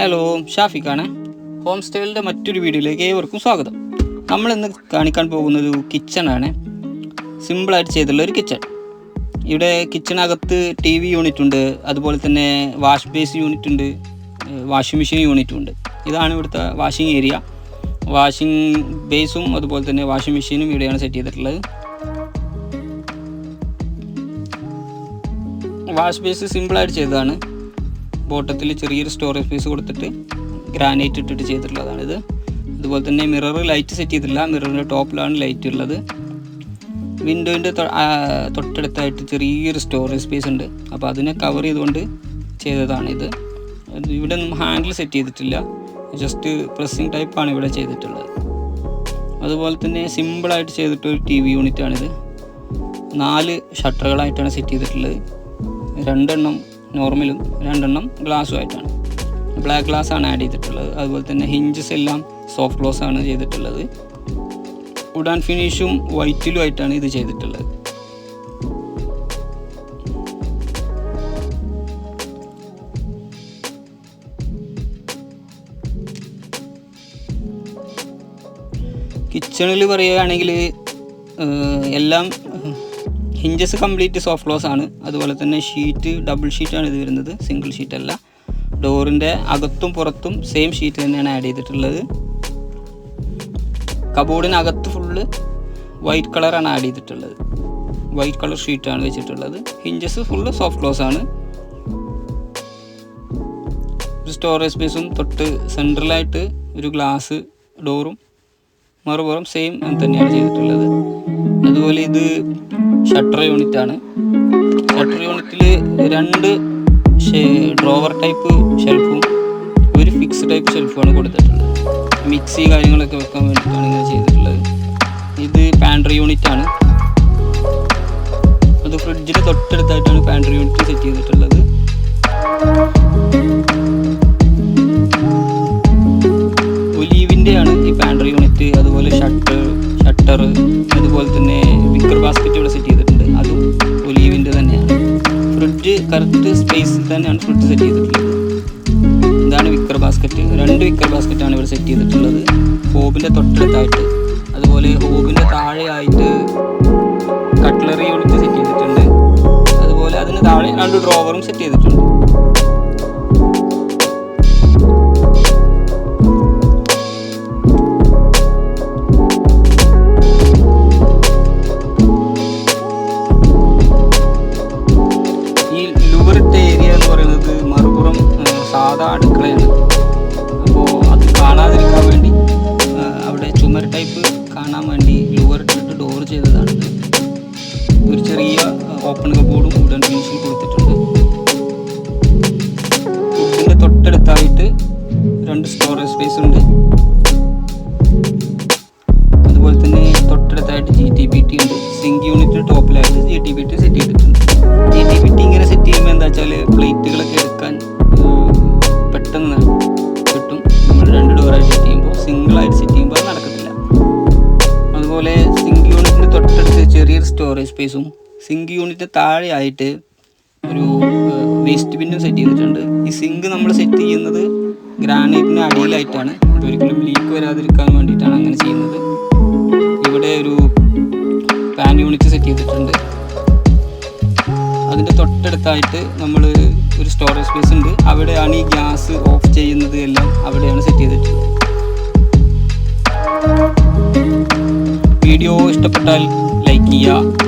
Hello, ഷാഫിക്കാണ്. Home സ്റ്റൈലിൻ്റെ മറ്റൊരു വീഡിയോയിലേക്ക് ഏവർക്കും സ്വാഗതം. നമ്മളിന്ന് കാണിക്കാൻ പോകുന്നൊരു കിച്ചണാണ്. സിമ്പിളായിട്ട് ചെയ്തുള്ള ഒരു കിച്ചൺ. ഇവിടെ കിച്ചണകത്ത് TV യൂണിറ്റ് ഉണ്ട്, അതുപോലെ തന്നെ വാഷ് ബേസ് യൂണിറ്റ് ഉണ്ട്, വാഷിംഗ് മെഷീൻ യൂണിറ്റും ഉണ്ട്. ഇതാണ് ഇവിടുത്തെ വാഷിംഗ് ഏരിയ. വാഷിംഗ് ബേസും അതുപോലെ തന്നെ വാഷിംഗ് മെഷീനും ഇവിടെയാണ് സെറ്റ് ചെയ്തിട്ടുള്ളത്. വാഷ് ബേസ് സിമ്പിളായിട്ട് ചെയ്തതാണ്. ബോട്ടത്തിൽ ചെറിയൊരു സ്റ്റോറേജ് സ്പേസ് കൊടുത്തിട്ട് ഗ്രാനൈറ്റ് ഇട്ടിട്ട് ചെയ്തിട്ടുള്ളതാണിത്. അതുപോലെ തന്നെ മിറർ ലൈറ്റ് സെറ്റ് ചെയ്തിട്ടില്ല, മിററിൻ്റെ ടോപ്പിലാണ് ലൈറ്റ് ഉള്ളത്. വിൻഡോയിൻ്റെ തൊട്ടടുത്തായിട്ട് ചെറിയൊരു സ്റ്റോറേജ് സ്പേസ് ഉണ്ട്, അപ്പോൾ അതിനെ കവർ ചെയ്തുകൊണ്ട് ചെയ്തതാണിത്. ഇവിടെ ഒന്നും ഹാൻഡിൽ സെറ്റ് ചെയ്തിട്ടില്ല, ജസ്റ്റ് പ്രസ്സിങ് ടൈപ്പാണ് ഇവിടെ ചെയ്തിട്ടുള്ളത്. അതുപോലെ തന്നെ സിമ്പിളായിട്ട് ചെയ്തിട്ടൊരു TV യൂണിറ്റാണിത്. 4 ഷട്ടറുകളായിട്ടാണ് സെറ്റ് ചെയ്തിട്ടുള്ളത്. 2 എണ്ണം നോർമലും 2 എണ്ണം ഗ്ലാസ്സും ആയിട്ടാണ്. ബ്ലാക്ക് ഗ്ലാസ് ആണ് ആഡ് ചെയ്തിട്ടുള്ളത്. അതുപോലെ തന്നെ ഹിഞ്ചസ് എല്ലാം സോഫ്റ്റ് ക്ലോസ് ആണ് ചെയ്തിട്ടുള്ളത്. വുഡ് ആൻഡ് ഫിനിഷും വൈറ്റിലും ആയിട്ടാണ് ഇത് ചെയ്തിട്ടുള്ളത്. കിച്ചണിൽ പറയുകയാണെങ്കിൽ എല്ലാം ഹിഞ്ചസ് കംപ്ലീറ്റ് സോഫ്റ്റ് ക്ലോസ് ആണ്. അതുപോലെ തന്നെ ഷീറ്റ് ഡബിൾ ഷീറ്റാണ് ഇത് വരുന്നത്, സിംഗിൾ ഷീറ്റല്ല. ഡോറിൻ്റെ അകത്തും പുറത്തും സെയിം ഷീറ്റ് തന്നെയാണ് ആഡ് ചെയ്തിട്ടുള്ളത്. കബോർഡിനകത്ത് ഫുള്ള് വൈറ്റ് കളറാണ് ആഡ് ചെയ്തിട്ടുള്ളത്. വൈറ്റ് കളർ ഷീറ്റാണ് വെച്ചിട്ടുള്ളത്. ഹിഞ്ചസ് ഫുള്ള് സോഫ്റ്റ് ക്ലോസ് ആണ്. ഒരു സ്റ്റോറേജ് സ്പേസും തൊട്ട് സെൻട്രലായിട്ട് ഒരു ഗ്ലാസ് ഡോറും മറുപുറം സെയിം തന്നെയാണ് ചെയ്തിട്ടുള്ളത്. അതുപോലെ ഇത് ഷട്ടർ യൂണിറ്റാണ്. ഷട്ടർ യൂണിറ്റിൽ 2 ഡ്രോവർ ടൈപ്പ് ഷെൽഫും ഒരു ഫിക്സ് ടൈപ്പ് ഷെൽഫുമാണ് കൊടുത്തിട്ടുള്ളത്. മിക്സി കാര്യങ്ങളൊക്കെ വെക്കാൻ വേണ്ടിയിട്ടാണ് ഇങ്ങനെ ചെയ്തിട്ടുള്ളത്. ഇത് പാൻട്രി യൂണിറ്റാണ്. അത് ഫ്രിഡ്ജിന് തൊട്ടടുത്തായിട്ടാണ് പാൻട്രി യൂണിറ്റ് സെറ്റ് ചെയ്തിട്ടുള്ളത്. ഒലീവിൻ്റെയാണ് ഈ പാൻട്രി യൂണിറ്റ്. അതുപോലെ ഷട്ടർ അതുപോലെ തന്നെ വിക്കർ ബാസ്ക്കറ്റ് ഇവിടെ സെറ്റ് ചെയ്തിട്ടുണ്ട്, അതും ഒലീവിൻ്റെ തന്നെയാണ്. ഫ്രിഡ്ജ് കറക്റ്റ് സ്പേസിൽ തന്നെയാണ് ഫ്രിഡ്ജ് സെറ്റ് ചെയ്തിട്ടുള്ളത്. ഇതാണ് വിക്കർ ബാസ്ക്കറ്റ്. 2 വിക്കർ ബാസ്ക്കറ്റാണ് ഇവിടെ സെറ്റ് ചെയ്തിട്ടുള്ളത്, ഹോബിൻ്റെ തൊട്ടടുത്തായിട്ട്. അതുപോലെ ഹോബിൻ്റെ താഴെയായിട്ട് കട്ട്ലറി യൂണിറ്റ് സെറ്റ് ചെയ്തിട്ടുണ്ട്. അതുപോലെ അതിന് താഴെ 2 ഡ്രോവറും സെറ്റ് ചെയ്തിട്ടുണ്ട്. സാധാ അടുക്കളയാണ്. അപ്പോൾ അത് കാണാതിരിക്കാൻ വേണ്ടി അവിടെ ചുമർ ടൈപ്പ് കാണാൻ വേണ്ടി ലൂവർ ഇട്ടിട്ട് ഡോർ ചെയ്തതാണിത്. ഒരു ചെറിയ ഓപ്പൺ കബോർഡും വുഡൻ ഫിനിഷിൽ കൊടുത്തിട്ടുണ്ട്. ഇതിൻ്റെ തൊട്ടടുത്തായിട്ട് 2 സ്റ്റോറേജ് സ്പേസ് ഉണ്ട്. അതുപോലെ തന്നെ തൊട്ടടുത്തായിട്ട് GTPT ഉണ്ട്. സിങ്ക് യൂണിറ്റ് ടോപ്പിലായിട്ട് GTPT സെറ്റ് ചെയ്തിട്ടുണ്ട്. GTPT ഇങ്ങനെ സെറ്റ് ചെയ്യുമ്പോൾ എന്താ വെച്ചാൽ പ്ലേറ്റുകളൊക്കെ എടുക്കാൻ പെട്ടെന്ന് കിട്ടും. നമ്മൾ 2 ഡോറായിട്ട് സെറ്റ് ചെയ്യുമ്പോൾ, സിംഗിളായിട്ട് സെറ്റ് ചെയ്യുമ്പോൾ അത് നടക്കത്തില്ല. അതുപോലെ സിങ്ക് യൂണിറ്റിൻ്റെ തൊട്ടടുത്ത് ചെറിയൊരു സ്റ്റോറേജ് സ്പേസും സിങ്ക് യൂണിറ്റ് താഴെയായിട്ട് ഒരു വേസ്റ്റ് ബിന്നും സെറ്റ് ചെയ്തിട്ടുണ്ട്. ഈ സിങ്ക് നമ്മൾ സെറ്റ് ചെയ്യുന്നത് ഗ്രാനൈറ്റിന് അടിയിലായിട്ടാണ്. ഒരിക്കലും ലീക്ക് വരാതിരിക്കാൻ വേണ്ടിയിട്ടാണ് അങ്ങനെ ചെയ്യുന്നത്. ഇവിടെ ഒരു പാൻ യൂണിറ്റ് സെറ്റ് ചെയ്തിട്ടുണ്ട്. അതിൻ്റെ തൊട്ടടുത്തായിട്ട് നമ്മൾ ഒരു സ്റ്റോറേജ് സ്പേസ് ഉണ്ട്. അവിടെയാണ് ഈ ഗ്യാസ് ഓഫ് ചെയ്യുന്നത് എല്ലാം അവിടെയാണ് സെറ്റ് ചെയ്തിട്ടുള്ളത്. വീഡിയോ ഇഷ്ടപ്പെട്ടാൽ ലൈക്ക് ചെയ്യുക,